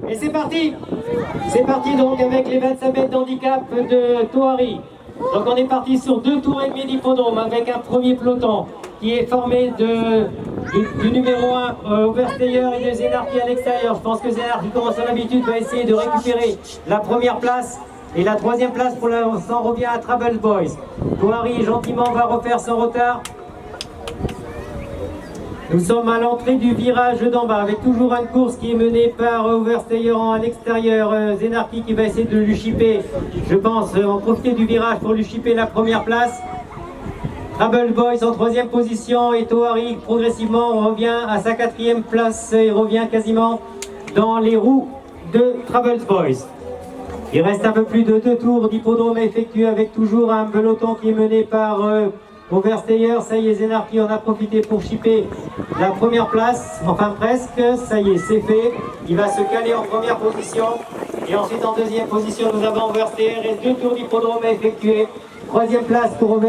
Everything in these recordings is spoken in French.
Et c'est parti! C'est parti donc avec les 25 mètres d'handicap de Thoiry. Donc on est parti sur 2 tours et demi d'hippodrome avec un premier peloton qui est formé du numéro 1 Oversteyer et de Zenarki à l'extérieur. Je pense que Zenarki, comme à son habitude, va essayer de récupérer la première place. Et la troisième place pour l'instant revient à Travel Boys. Thoiry gentiment va refaire son retard. Nous sommes à l'entrée du virage d'en bas avec toujours une course qui est menée par Oversteyer à l'extérieur. Zenarki qui va essayer de lui chipper, je pense, en profiter du virage pour lui chipper la première place. Travel Boys en troisième position et Thoiry progressivement revient à sa quatrième place et revient quasiment dans les roues de Travel Boys. Il reste un peu plus de 2 tours d'hippodrome à effectuer avec toujours un peloton qui est mené par Oversteyer. Ça y est, Zenarki en a profité pour chipper la première place, enfin presque, ça y est, c'est fait. Il va se caler en première position. Et ensuite en deuxième position, nous avons Oversteyer et 2 tours d'hippodrome à effectuer. Troisième place pour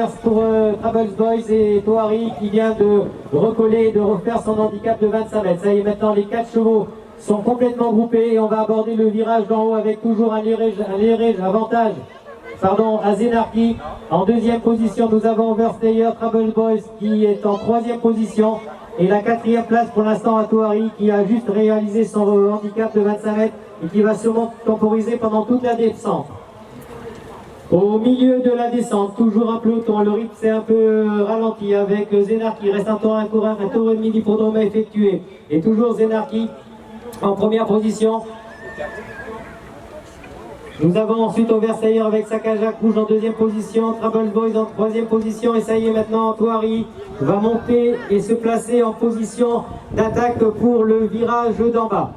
Travel Boys et Thoiry qui vient de recoller, de refaire son handicap de 25 mètres. Ça y est, maintenant les 4 chevaux sont complètement groupés et on va aborder le virage d'en haut avec toujours un léger avantage à Zenarki. En deuxième position, nous avons Oversteyer, Travel Boys qui est en troisième position. Et la quatrième place pour l'instant à Thoiry qui a juste réalisé son handicap de 25 mètres et qui va sûrement temporiser pendant toute la descente. Au milieu de la descente, toujours un peloton, le rythme s'est un peu ralenti avec Zenarki. Il reste un tour et demi d'hippodrome à effectuer. Et toujours Zenarki en première position. Nous avons ensuite Oversteyer avec sa Cajac rouge en deuxième position, Travel Boys en troisième position et ça y est maintenant Thoiry va monter et se placer en position d'attaque pour le virage d'en bas.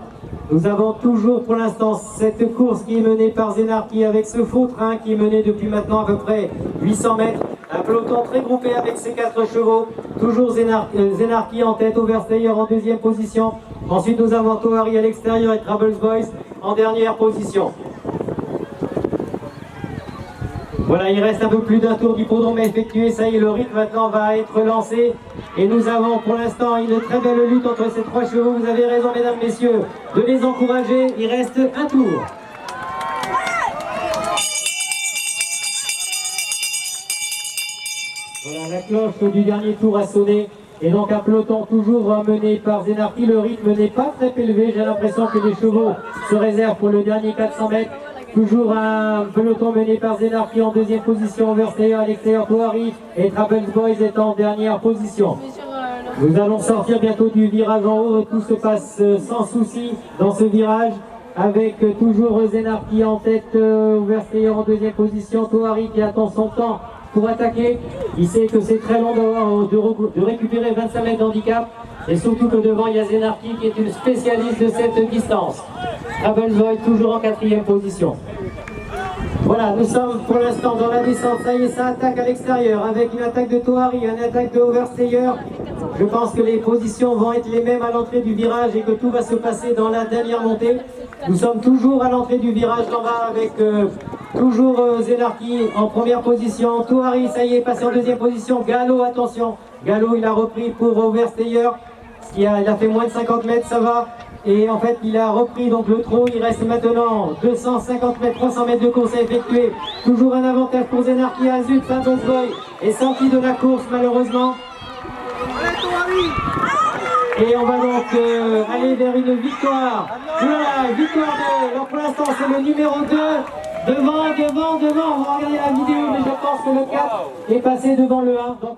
Nous avons toujours pour l'instant cette course qui est menée par Zenarki avec ce faux train qui est mené depuis maintenant à peu près 800 mètres. Un peloton très groupé avec ses 4 chevaux. Toujours Zenarki en tête, Oversteyer en deuxième position. Ensuite nous avons Thoiry à l'extérieur et Travel Boys en dernière position. Voilà, il reste un peu plus d'un tour d'hippodrome à effectuer. Ça y est, le rythme maintenant va être lancé. Et nous avons pour l'instant une très belle lutte entre ces 3 chevaux. Vous avez raison, mesdames, messieurs, de les encourager. Il reste un tour. Voilà, la cloche du dernier tour a sonné. Et donc un peloton toujours mené par Zenarki. Le rythme n'est pas très élevé. J'ai l'impression que les chevaux se réservent pour le dernier 400 mètres. Toujours un peloton mené par Zenarki en deuxième position, Oversteyer à l'extérieur, Thoiry et Travel Boys est en dernière position. Nous allons sortir bientôt du virage en haut, tout se passe sans souci dans ce virage avec toujours Zenarki en tête, Oversteyer en deuxième position, Thoiry qui attend son temps pour attaquer. Il sait que c'est très long de récupérer 25 mètres d'handicap et surtout que devant il y a Zenarki qui est une spécialiste de cette distance. Travel Boys toujours en quatrième position. Voilà, nous sommes pour l'instant dans la descente. Ça y est, ça attaque à l'extérieur avec une attaque de Thoiry, une attaque de Oversteyer. Je pense que les positions vont être les mêmes à l'entrée du virage et que tout va se passer dans la dernière montée. Nous sommes toujours à l'entrée du virage d'en bas avec toujours Zenarki en première position. Thoiry, ça y est, passé en deuxième position. Gallo, attention. Gallo, il a repris pour Oversteyer. Il a fait moins de 50 mètres, ça va. Et en fait, il a repris donc le trot. Il reste maintenant 250 mètres, 300 mètres de course à effectuer. Toujours un avantage pour Zenarki. Azut, Travel Boys est sorti de la course malheureusement. Et on va donc aller vers une victoire. Voilà, victoire de... Alors pour l'instant, c'est le numéro 2. Devant. On va regarder la vidéo, mais je pense que le 4 est passé devant le 1. Donc